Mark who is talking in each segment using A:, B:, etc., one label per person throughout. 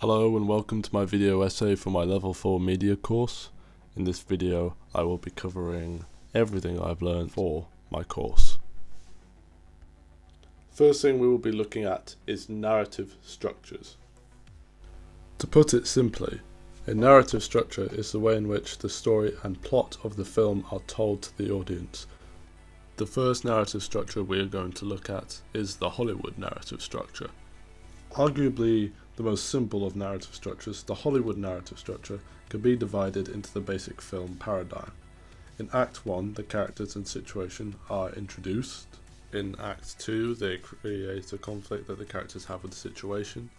A: Hello and welcome to my video essay for my level 4 media course. In this video I will be covering everything I've learned for my course. First thing we will be looking at is narrative structures. To put it simply, a narrative structure is the way in which the story and plot of the film are told to the audience. The first narrative structure we are going to look at is the Hollywood narrative structure. Arguably the most simple of narrative structures, the Hollywood narrative structure can be divided into the basic film paradigm. In Act 1, the characters and situation are introduced. In Act 2, they create a conflict that the characters have with the situation,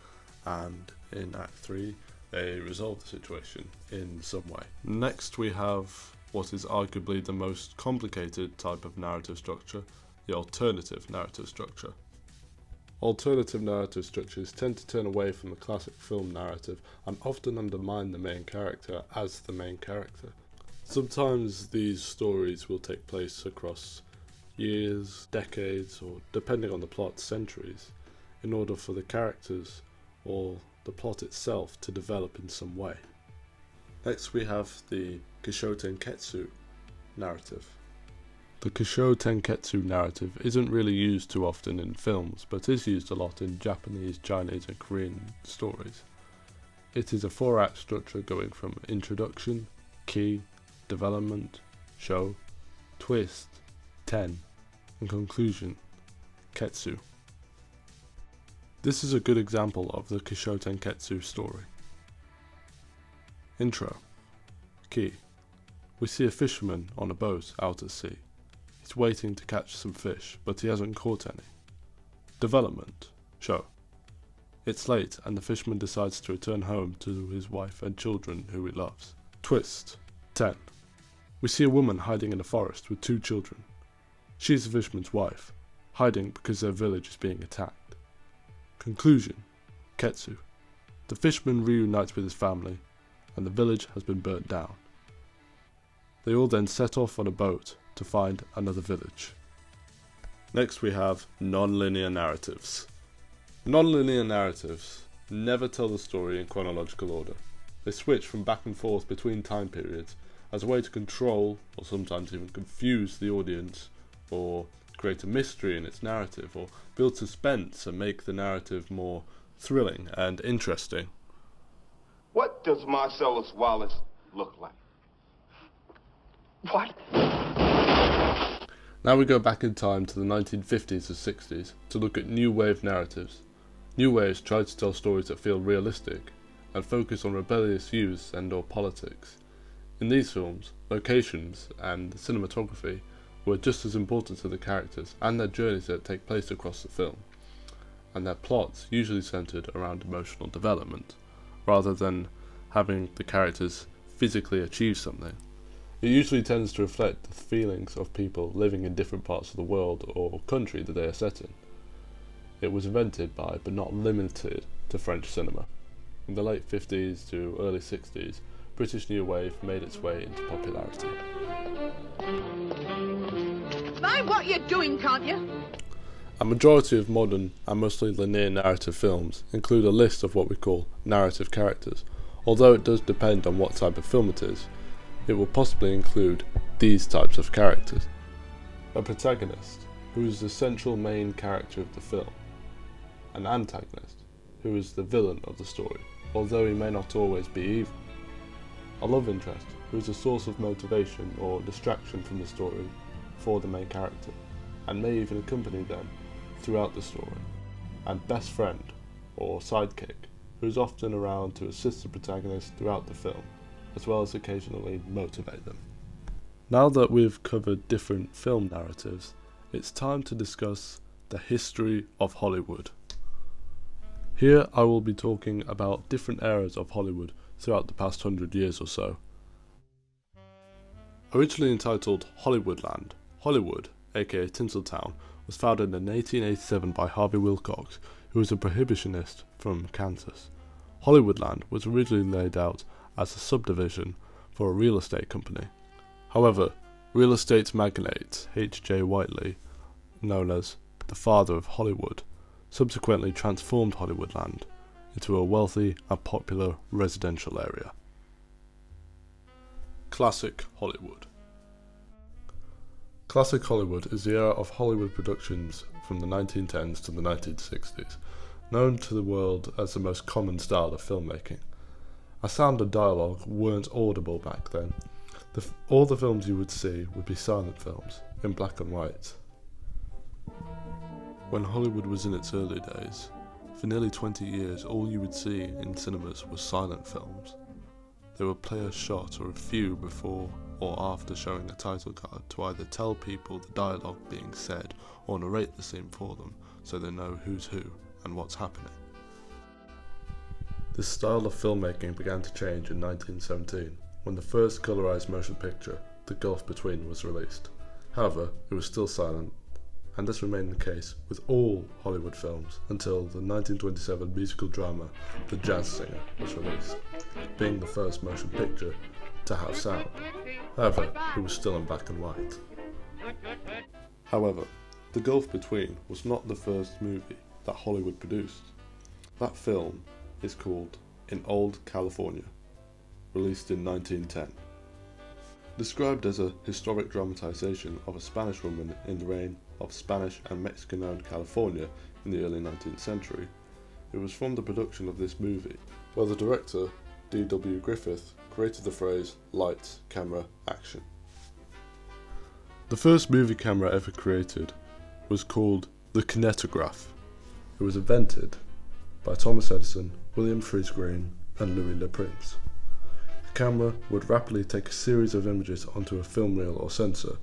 A: and in Act 3, they resolve the situation in some way. Next we have what is arguably the most complicated type of narrative structure, the alternative narrative structure. Alternative narrative structures tend to turn away from the classic film narrative and often undermine the main character as the main character. Sometimes these stories will take place across years, decades, or depending on the plot, centuries, in order for the characters or the plot itself to develop in some way. Next we have the Kisho Tenketsu narrative. The Kisho Tenketsu narrative isn't really used too often in films, but is used a lot in Japanese, Chinese and Korean stories. It is a 4-act structure going from introduction, ki, development, show, twist, ten, and conclusion, ketsu. This is a good example of the Kisho Tenketsu story. Intro. Ki. We see a fisherman on a boat out at sea. He's waiting to catch some fish, but he hasn't caught any. Development. Show. It's late and the fisherman decides to return home to his wife and children who he loves. Twist. 10. We see a woman hiding in a forest with 2 children. She's the fisherman's wife, hiding because their village is being attacked. Conclusion. Ketsu. The fisherman reunites with his family, and the village has been burnt down. They all then set off on a boat to find another village. Next we have non-linear narratives. Non-linear narratives never tell the story in chronological order. They switch from back and forth between time periods as a way to control, or sometimes even confuse the audience, or create a mystery in its narrative, or build suspense and make the narrative more thrilling and interesting.
B: What does Marcellus Wallace look like? What?
A: Now we go back in time to the 1950s or 60s to look at new wave narratives. New waves try to tell stories that feel realistic and focus on rebellious youth and or politics. In these films, locations and cinematography were just as important to the characters and their journeys that take place across the film, and their plots usually centered around emotional development, rather than having the characters physically achieve something. It usually tends to reflect the feelings of people living in different parts of the world or country that they are set in. It was invented by, but not limited to, French cinema. In the late 50s to early 60s, British New Wave made its way into popularity.
C: Mind what you're doing, can't you?
A: A majority of modern and mostly linear narrative films include a list of what we call narrative characters. Although it does depend on what type of film it is, it will possibly include these types of characters. A protagonist, who is the central main character of the film. An antagonist, who is the villain of the story, although he may not always be evil. A love interest, who is a source of motivation or distraction from the story for the main character, and may even accompany them throughout the story. And best friend, or sidekick, who is often around to assist the protagonist throughout the film, as well as occasionally motivate them. Now that we've covered different film narratives, it's time to discuss the history of Hollywood. Here I will be talking about different eras of Hollywood throughout the past 100 years or so. Originally entitled Hollywoodland, Hollywood, aka Tinseltown, was founded in 1887 by Harvey Wilcox, who was a prohibitionist from Kansas. Hollywoodland was originally laid out as a subdivision for a real estate company. However, real estate magnate H.J. Whiteley, known as the father of Hollywood, subsequently transformed Hollywoodland into a wealthy and popular residential area. Classic Hollywood. Classic Hollywood is the era of Hollywood productions from the 1910s to the 1960s, known to the world as the most common style of filmmaking. As sound and dialogue weren't audible back then, all the films you would see would be silent films, in black and white. When Hollywood was in its early days, for nearly 20 years all you would see in cinemas was silent films. They would play a shot or a few before or after showing a title card to either tell people the dialogue being said or narrate the scene for them so they know who's who and what's happening. This style of filmmaking began to change in 1917 when the first colorized motion picture, The Gulf Between, was released. However, it was still silent, and this remained the case with all Hollywood films until the 1927 musical drama The Jazz Singer was released, being the first motion picture to have sound. However, it was still in black and white. However, The Gulf Between was not the first movie that Hollywood produced. That film is called In Old California, released in 1910. Described as a historic dramatization of a Spanish woman in the reign of Spanish and Mexican-owned California in the early 19th century, it was from the production of this movie where the director, D.W. Griffith, created the phrase lights, camera, action. The first movie camera ever created was called the kinetograph. It was invented by Thomas Edison, William Freeze Green, and Louis Le Prince. The camera would rapidly take a series of images onto a film reel or sensor.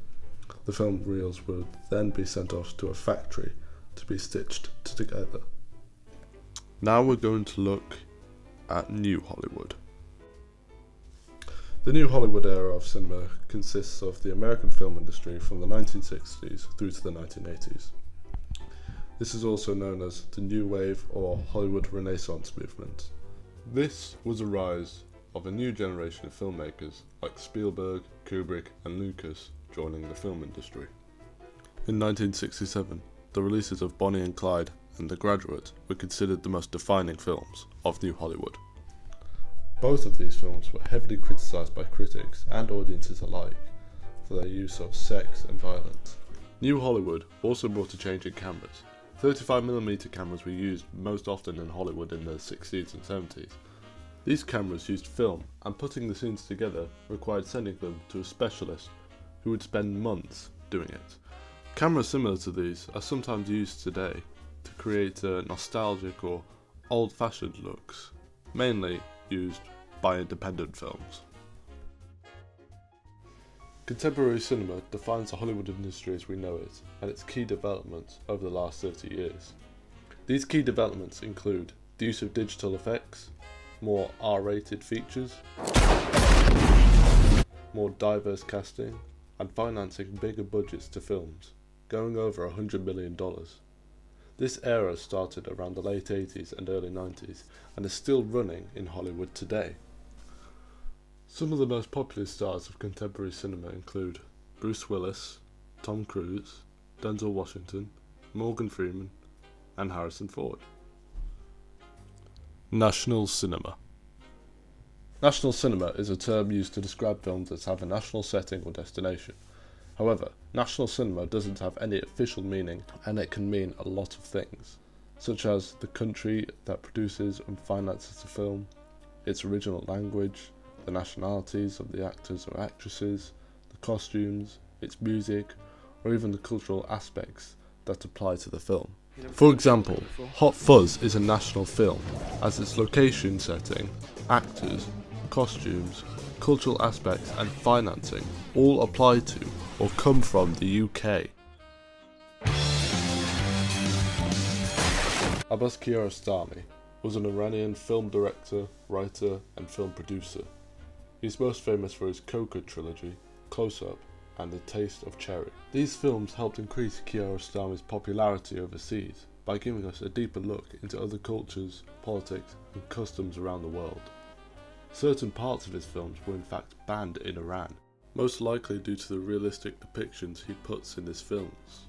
A: The film reels would then be sent off to a factory to be stitched together. Now we're going to look at New Hollywood. The New Hollywood era of cinema consists of the American film industry from the 1960s through to the 1980s. This is also known as the New Wave or Hollywood Renaissance movement. This was a rise of a new generation of filmmakers like Spielberg, Kubrick and Lucas joining the film industry. In 1967, the releases of Bonnie and Clyde and The Graduate were considered the most defining films of New Hollywood. Both of these films were heavily criticised by critics and audiences alike for their use of sex and violence. New Hollywood also brought a change in cameras. 35mm cameras were used most often in Hollywood in the 60s and 70s. These cameras used film, and putting the scenes together required sending them to a specialist who would spend months doing it. Cameras similar to these are sometimes used today to create nostalgic or old-fashioned looks, mainly used by independent films. Contemporary cinema defines the Hollywood industry as we know it, and its key developments over the last 30 years. These key developments include the use of digital effects, more R-rated features, more diverse casting, and financing bigger budgets to films, going over $100 million. This era started around the late 80s and early 90s and is still running in Hollywood today. Some of the most popular stars of contemporary cinema include Bruce Willis, Tom Cruise, Denzel Washington, Morgan Freeman, and Harrison Ford. National Cinema. National cinema is a term used to describe films that have a national setting or destination. However, national cinema doesn't have any official meaning, and it can mean a lot of things, such as the country that produces and finances the film, its original language, the nationalities of the actors or actresses, the costumes, its music, or even the cultural aspects that apply to the film. For example, Hot Fuzz is a national film, as its location setting, actors, costumes, cultural aspects and financing all apply to or come from the UK. Abbas Kiarostami was an Iranian film director, writer and film producer. He's most famous for his Coco trilogy, Close Up and The Taste of Cherry. These films helped increase Kiarostami's popularity overseas by giving us a deeper look into other cultures, politics and customs around the world. Certain parts of his films were in fact banned in Iran, most likely due to the realistic depictions he puts in his films.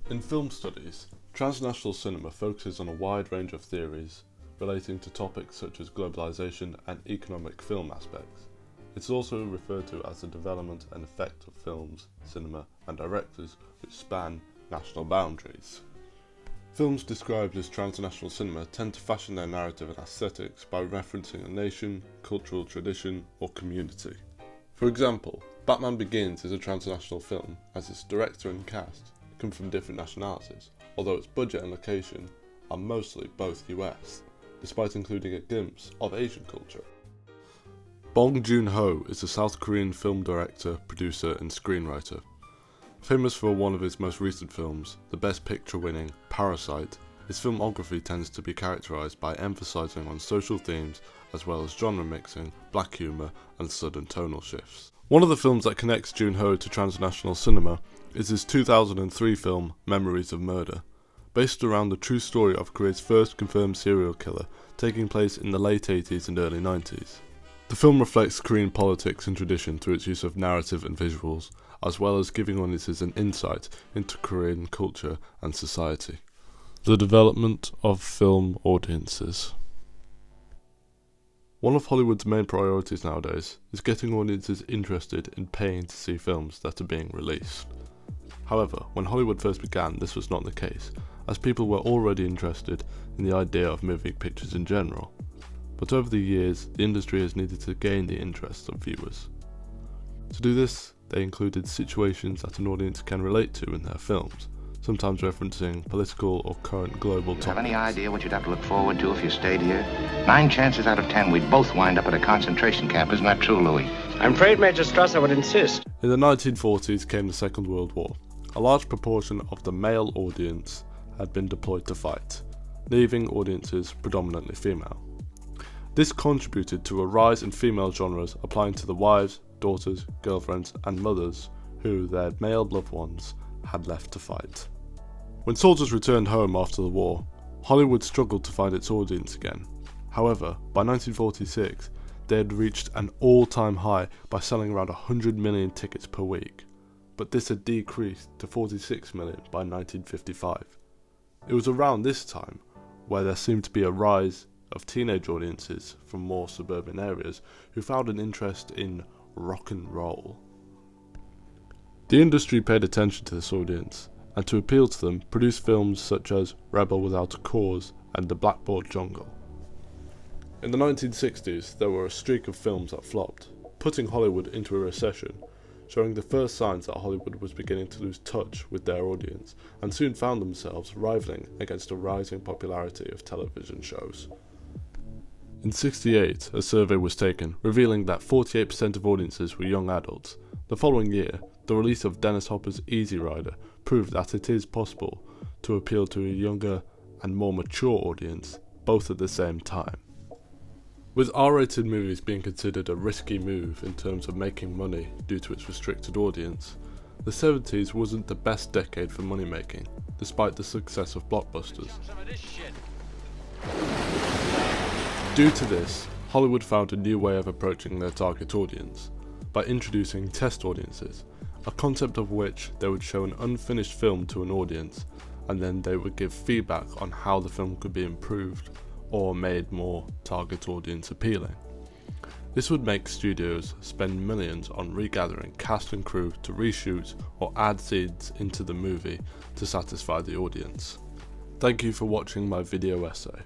A: In film studies, transnational cinema focuses on a wide range of theories relating to topics such as globalization and economic film aspects. It's also referred to as the development and effect of films, cinema, and directors which span national boundaries. Films described as transnational cinema tend to fashion their narrative and aesthetics by referencing a nation, cultural tradition, or community. For example, Batman Begins is a transnational film as its director and cast come from different nationalities, although its budget and location are mostly both US, despite including a glimpse of Asian culture. Bong Joon-ho is a South Korean film director, producer and screenwriter. Famous for one of his most recent films, the Best Picture winning Parasite, his filmography tends to be characterised by emphasising on social themes as well as genre mixing, black humour and sudden tonal shifts. One of the films that connects Joon-ho to transnational cinema is his 2003 film Memories of Murder, based around the true story of Korea's first confirmed serial killer taking place in the late 80s and early 90s. The film reflects Korean politics and tradition through its use of narrative and visuals, as well as giving audiences an insight into Korean culture and society. The development of film audiences. One of Hollywood's main priorities nowadays is getting audiences interested in paying to see films that are being released. However, when Hollywood first began, this was not the case, as people were already interested in the idea of moving pictures in general. But over the years, the industry has needed to gain the interest of viewers. To do this, they included situations that an audience can relate to in their films, sometimes referencing political or current global topics.
D: Have any idea what you'd have to look forward to if you stayed here? 9 chances out of 10 we'd both wind up at a concentration camp. Isn't that true, Louis?
E: I'm afraid Major Strasser would insist.
A: In the 1940s came the Second World War. A large proportion of the male audience had been deployed to fight, leaving audiences predominantly female. This contributed to a rise in female genres applying to the wives, daughters, girlfriends and mothers who their male loved ones had left to fight. When soldiers returned home after the war, Hollywood struggled to find its audience again. However, by 1946, they had reached an all-time high by selling around 100 million tickets per week, but this had decreased to 46 million by 1955. It was around this time where there seemed to be a rise of teenage audiences from more suburban areas who found an interest in rock and roll. The industry paid attention to this audience, and to appeal to them, produced films such as Rebel Without a Cause and The Blackboard Jungle. In the 1960s, there were a streak of films that flopped, putting Hollywood into a recession, showing the first signs that Hollywood was beginning to lose touch with their audience, and soon found themselves rivaling against a rising popularity of television shows. In '68, a survey was taken, revealing that 48% of audiences were young adults. The following year, the release of Dennis Hopper's Easy Rider proved that it is possible to appeal to a younger and more mature audience, both at the same time. With R-rated movies being considered a risky move in terms of making money due to its restricted audience, the 70s wasn't the best decade for money making, despite the success of blockbusters. Due to this, Hollywood found a new way of approaching their target audience, by introducing test audiences, a concept of which they would show an unfinished film to an audience, and then they would give feedback on how the film could be improved or made more target audience appealing. This would make studios spend millions on regathering cast and crew to reshoot or add scenes into the movie to satisfy the audience. Thank you for watching my video essay.